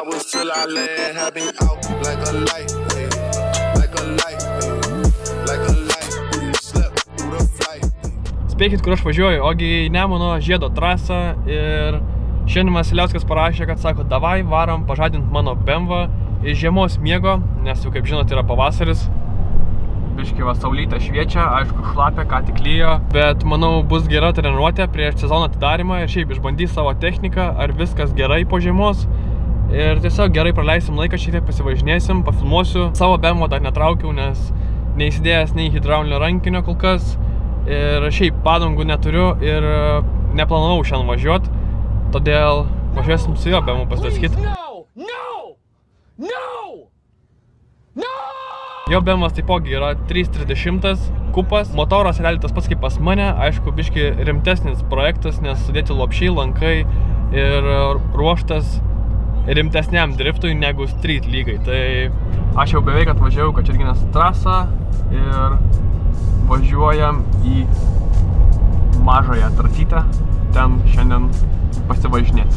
hours till I land, have been out like a light, like a light, like a light, slept through the flight. Spėkit, kur aš važiuoju, ogi į Nemuno žiedo trasą ir šiandien Vasiliauskas parašė, kad sako, davai varom pažadint mano BMW iš žiemos miego, nes jau kaip žinot yra pavasaris. Biški va saulytė šviečia, aišku šlapia, ką tik lyjo, bet manau bus gera treniruotė prieš sezono atidarimą ir šiaip išbandys savo techniką, ar viskas gerai po žiemos. Ir tiesiog gerai praleisim laiką, šiek tiek pasivažinėsim, pafilmuosiu. Savo BMW dar netraukiau, nes neįsidėjęs nei hidraulinio rankinio kol kas. Ir šiaip padangų neturiu ir neplanavau šiandien važiuoti. Todėl važiuosim su jo BMW pasidaskyti. Jo BMW'as taipogi yra 330 kupas. Motoras realiai tas pats kaip pas mane. Aišku, biški rimtesnis projektas, nes sudėti lopšiai, lankai ir ruoštas rimtesniam driftui negu street lygai. Tai aš jau beveik atvažiavau Kačerginės trasą ir važiuojam į mažąją trasytę. Ten šiandien pasivažinėti.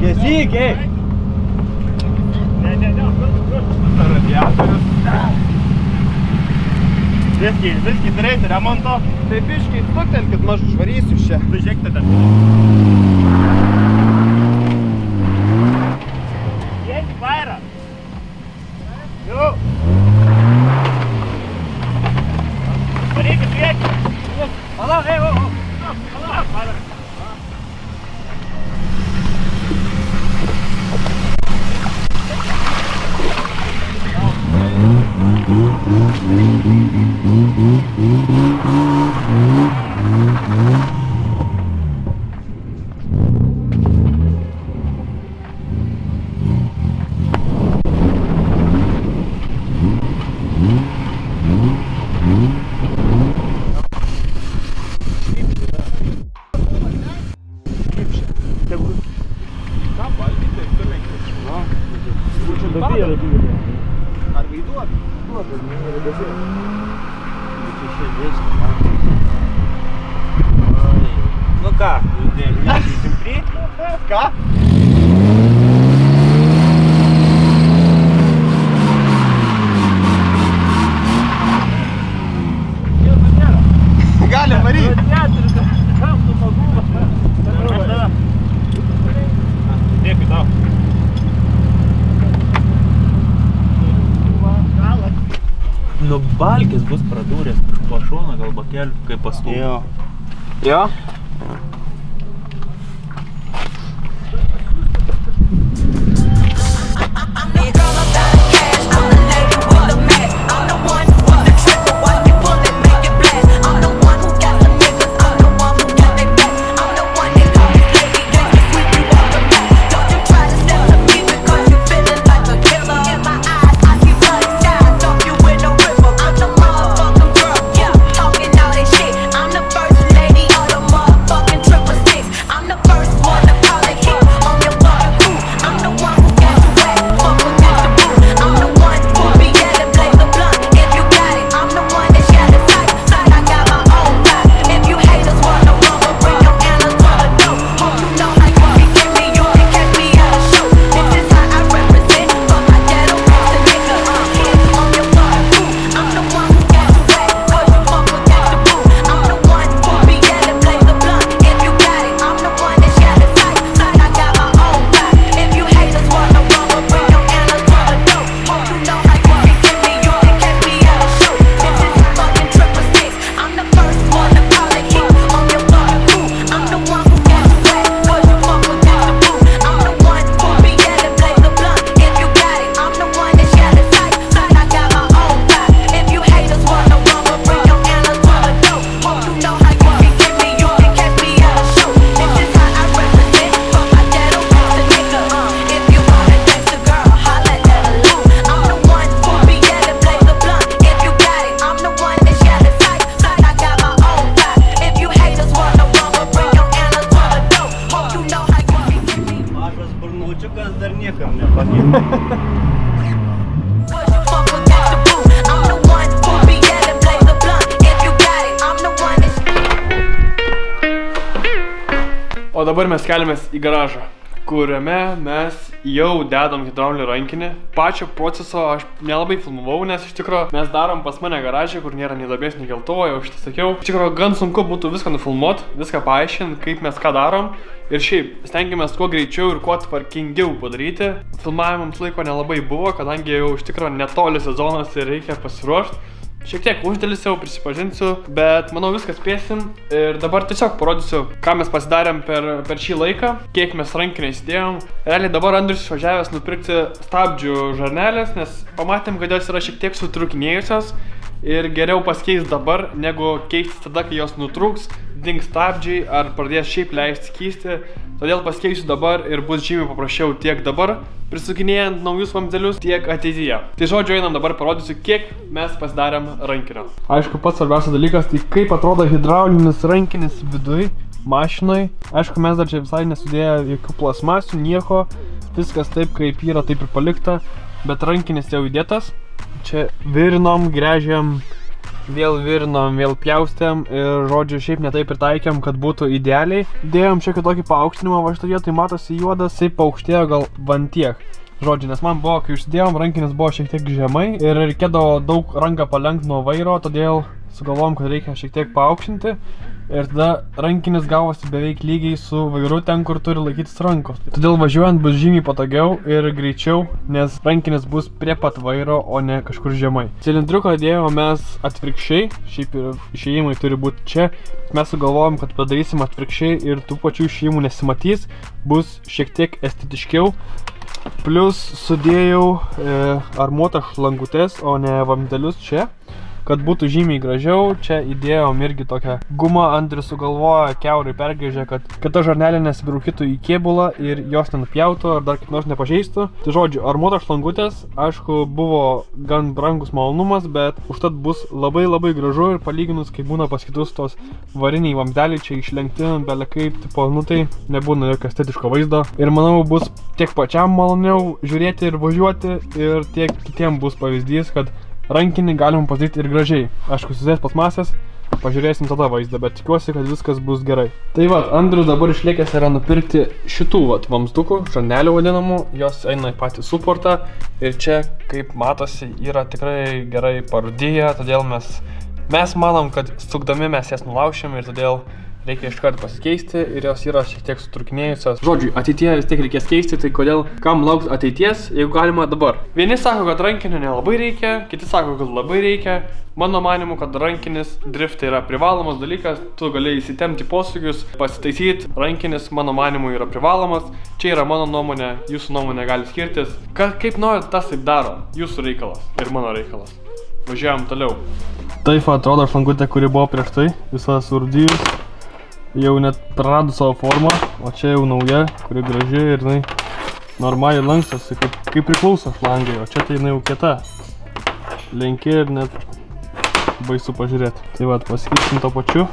Gesyk, radiatorius. Viski daryti remonto. Tai biškai stuktelkit, maž užvarysiu čia. Tu žiūrėk tada. Jėgi vairą. Jau. Varykit, žiūrėkit. Palauk, palauk. Ar vaiduot? Nu ką? Judėsim priekį? Ką? Galim varyti. Dėkui tau. Nu balkis bus pradūręs po šoną, gal bakelių, kaip pastų. Jo. I'm the first lady of the month. O dabar mes keliamės į garažą, kuriame mes jau dedam hidraulinį rankinį. Pačio proceso aš nelabai filmavau, nes iš tikrųjų mes darom pas mane garažą, kur nėra nei duobės, nei keltuvo, jau šitą sakiau. Iš tikrųjų gan sunku būtų viską nufilmuot, viską paaiškinti, kaip mes ką darom. Ir šiaip, stengiamės kuo greičiau ir kuo tvarkingiau padaryti. Filmavimams laiko nelabai buvo, kadangi jau iš tikrųjų netoli sezonas ir reikia pasiruošti. Šiek tiek uždėlisiau, prisipažinsiu, bet manau viską spėsim. Ir dabar tiesiog parodysiu, ką mes pasidarėm per šį laiką, kiek mes rankinę įsidėjom. Realiai dabar Andrius išvažiavęs nupirkti stabdžių žarnelės, nes pamatėm, kad jos yra šiek tiek sutrukinėjusios. Ir geriau pasikeis dabar, negu keistis tada, kai jos nutrūks, dings stabdžiai ar pradės šiaip leisti skysti. Todėl pasikeisiu dabar ir bus žymiai paprasčiau tiek dabar, prisukinėjant naujus vamzdelius, tiek ateityje. Tai žodžiu, einam dabar parodysiu, kiek mes pasidarėm rankinio. Aišku, pats svarbiausias dalykas, tai kaip atrodo hidraulinis rankinis viduj mašinoj. Aišku, mes dar čia visai nesudėję jokių plasmasių, nieko. Viskas taip, kaip yra, taip ir palikta. Bet rankinis jau įdėtas. Čia virinom, gręžiam, vėl virinom, vėl pjaustėm ir žodžiu šiaip netai pritaikėm, kad būtų idealiai. Dėjom šiek tiek tokį paaukštinimą, va šitą vietą matosi juodas, jisai paaukštėjo gal vantiek. Žodžiu, nes man buvo, kai užsidėjom, rankinis buvo šiek tiek žemai ir reikėdavo daug ranką palenkt nuo vairo, todėl sugalvojom, kad reikia šiek tiek paaukštinti. Ir tada rankinis gavosi beveik lygiai su vairu ten, kur turi laikytis rankos. Todėl važiuojant bus žymiai patogiau ir greičiau, nes rankinis bus prie pat vairo, o ne kažkur žemai. Cilindriuką dėjome mes atvirkščiai, šiaip ir išėjimai turi būti čia. Mes sugalvojom, kad padarysim atvirkščiai ir tų pačių išėjimų nesimatys, bus šiek tiek estetiškiau. Plus sudėjau armuotas šlankutes, o ne vamzdelius čia, kad būtų žymiai gražiau. Čia įdėjom irgi tokią gumą, Andrius sugalvojo, kiaurai pergrėžė, kad ta žarnelė nesibraukytų į kėbulą ir jos nenupjautų ar dar kaip nors nepažeistų. Tai žodžiu, armuotas šlankutės, aišku, buvo gan brangus malonumas, bet užtat bus labai gražu ir palyginus, kaip būna pas kitus tos variniai vamzdeliai čia išlenkti, bele kaip, tipo, nu tai nebūna jokio estetiško vaizdo. Ir manau, bus tiek pačiam maloniau žiūrėti ir važiuoti ir tiek kitiem bus pavyzdys, kad rankinį galim padaryti ir gražiai. Aišku, susės plasmasės, pažiūrėsim tada vaizdą, bet tikiuosi, kad viskas bus gerai. Tai vat, Andrius dabar išlėkęs yra nupirkti šitų vat vamzdukų, žarnelių vadinamų, jos eina į patį suportą ir čia, kaip matosi, yra tikrai gerai parūdyja, todėl mes manom, kad sukdami mes jas nulaušim ir todėl reikia iškart pasikeisti ir jos yra šiek tiek sutrukinėjusios. Žodžiu, ateityje vis tiek reikės keisti, tai kodėl kam lauks ateities, jeigu galima dabar. Vieni sako, kad rankinio nelabai reikia, kiti sako, kad labai reikia. Mano manimu, kad rankinis driftai yra privalomas dalykas, tu gali įsitemti posūkius, pasitaisyti, rankinis mano manimu yra privalomas. Čia yra mano nuomonė, jūsų nuomonė gali skirtis. Kaip norit, tas taip daro, jūsų reikalas ir mano reikalas. Važiuojam toliau. Taip atrodo šlankutė, kuri buvo prieš tai, visa surūdijus. Jau net prarado savo formą, o čia jau nauja, kuri graži ir jinai normaliai lankstosi, kaip priklauso šlangai, o čia tai jinai jau kieta. Lenki ir net baisu pažiūrėti. Tai vat, pasikeisim to pačiu.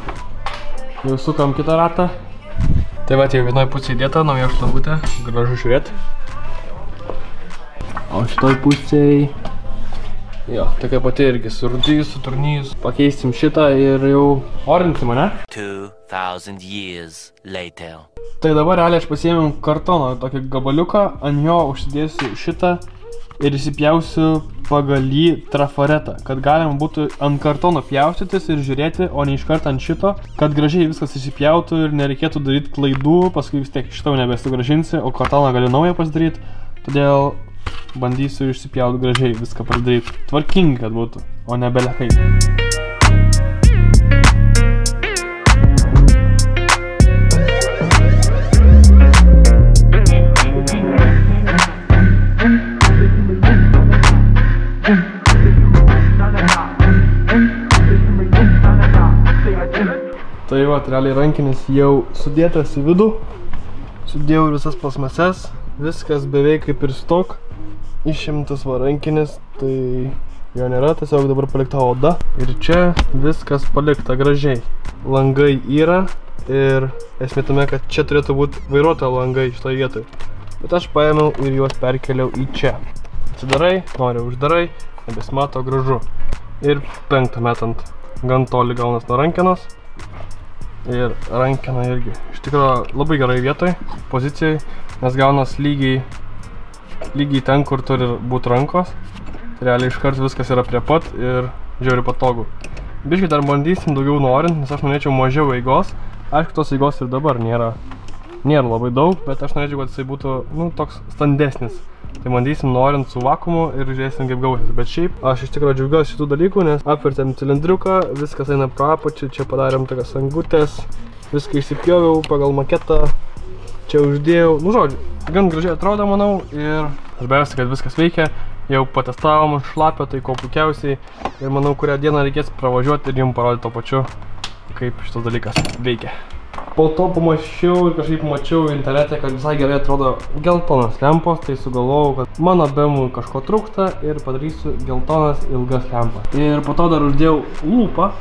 Jau sukam kitą ratą. Tai vat, jau vienoj pusėje įdėta nauja šlangutė, gražu žiūrėti. O šitoj pusėje jo, tokia pati irgi surūdijus, suturnijus. Pakeisim šitą ir jau orinsim, ne? 2000 years later. Tai dabar realiai aš pasiėmiau kartoną, tokį gabaliuką, ant jo užsidėsiu šitą ir įsipjausiu pagal jį trafaretą, kad galima būtų ant kartono pjaustytis ir žiūrėti, o ne iškart ant šito, kad gražiai viskas įsipjautų ir nereikėtų daryti klaidų, paskui vis tiek šitą nebesugrąžinsi, o kartoną gali naują pasidaryti, todėl bandysiu išsipjauti gražiai, viską padaryti tvarkingai, kad būtų, o ne belekai. Tai va, realiai rankinis jau sudėtas į vidų, sudėjau visas plasmases, viskas beveik kaip ir stok. Išimtas va rankinis, tai jo nėra, tiesiog dabar palikta oda. Ir čia viskas palikta gražiai. Langai yra ir esmė tame, kad čia turėtų būti vairuotojo langai šitoje vietoje. Bet aš paėmiau ir juos perkeliau į čia. Atsidarai, nori uždarai, nebesimato gražu. Ir penktą metant gan toli gaunas nuo rankenos. Ir rankena irgi. Iš tikrųjų labai gerai vietoj, pozicijai, nes gaunas lygiai ten, kur turi būti rankos. Realiai iškart viskas yra prie pat ir žiauriai patogu. Biškai dar bandysim daugiau norint, nes aš norėčiau mažiau eigos. Aišku, tos eigos ir dabar nėra labai daug, bet aš norėčiau, kad jisai būtų, toks standesnis. Tai bandysim norint su vakuumu ir žiūrėsim kaip gausis. Bet šiaip aš iš tikrųjų džiaugiuosi šitų dalykų, nes apvertėm cilindriuką, viskas eina pro apačią, čia padarėm tokias angutės, viską išsipjoviau pagal maketą, čia uždėjau. Žodžiu, gan gražiai atrodo, manau, ir svarbiausia, kad viskas veikia. Jau patestavom šlapę, tai ko puikiausiai. Ir manau, kurią dieną reikės pravažiuoti ir jums parodyti to pačiu, kaip šitas dalykas veikia. Po to pamačiau ir kažkaip mačiau internete, kad visai gerai atrodo geltonas lempos, tai sugalvojau, kad mano BMW'ui kažko trūksta ir padarysiu geltonas ilgas lempas. Ir po to dar uždėjau lūpą.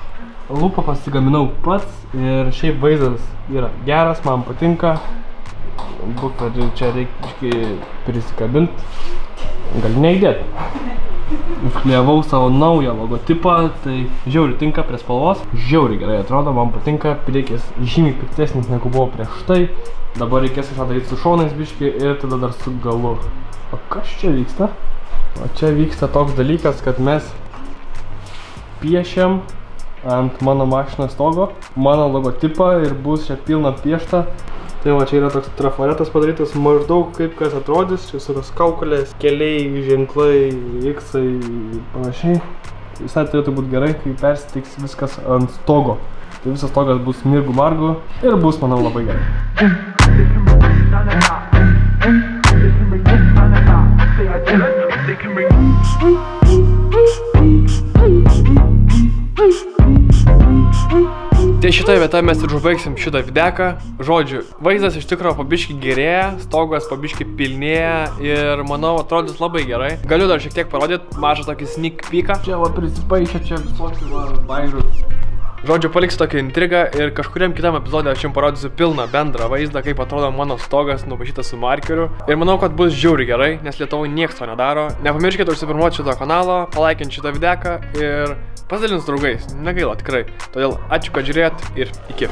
Lūpą pasigaminau pats ir šiaip vaizdas yra geras, man patinka. Bukvedį čia reikia prisikabinti. Gali neįdėti. Užklijavau savo naują logotipą, tai žiauriai tinka prie spalvos. Žiauriai gerai atrodo, man patinka. Priekis žymiai piktesnis negu buvo prieš tai. Dabar reikės kažką daryti su šonais biškį ir tada dar su galu. O kas čia vyksta? O čia vyksta toks dalykas, kad mes piešiam ant mano mašinos stogo mano logotipą ir bus čia pilna piešta. Tai va, čia yra toks trafaretas padarytas maždaug kaip kas atrodys. Čia visokios kaukolės, keliai, ženklai, iksai ir panašiai. Visai turėtų būti gerai, kai persitiks viskas ant stogo. Tai visas stogas bus mirgu margu ir bus, manau, labai gerai. Tai šitoje vietoje mes ir užbaigsim šitą videką. Žodžiu, vaizdas iš tikrųjų pabiški gerėja, stogas pabiški pilnėja ir manau atrodys labai gerai. Galiu dar šiek tiek parodyti mažą tokį sneak peeką. Čia va prisipaišė čia visokių bairių. Žodžiu, paliksiu tokią intrigą ir kažkuriam kitam epizodė aš jums parodysiu pilną bendrą vaizdą, kaip atrodo mano stogas nupaišytas su markeriu. Ir manau, kad bus žiauriai gerai, nes Lietuvoje nieks to nedaro. Nepamirškite užsipirmuoti šito kanalo, palaikinti šitą videką ir pasidalint su draugais. Negaila tikrai. Todėl ačiū, kad žiūrėjot ir iki.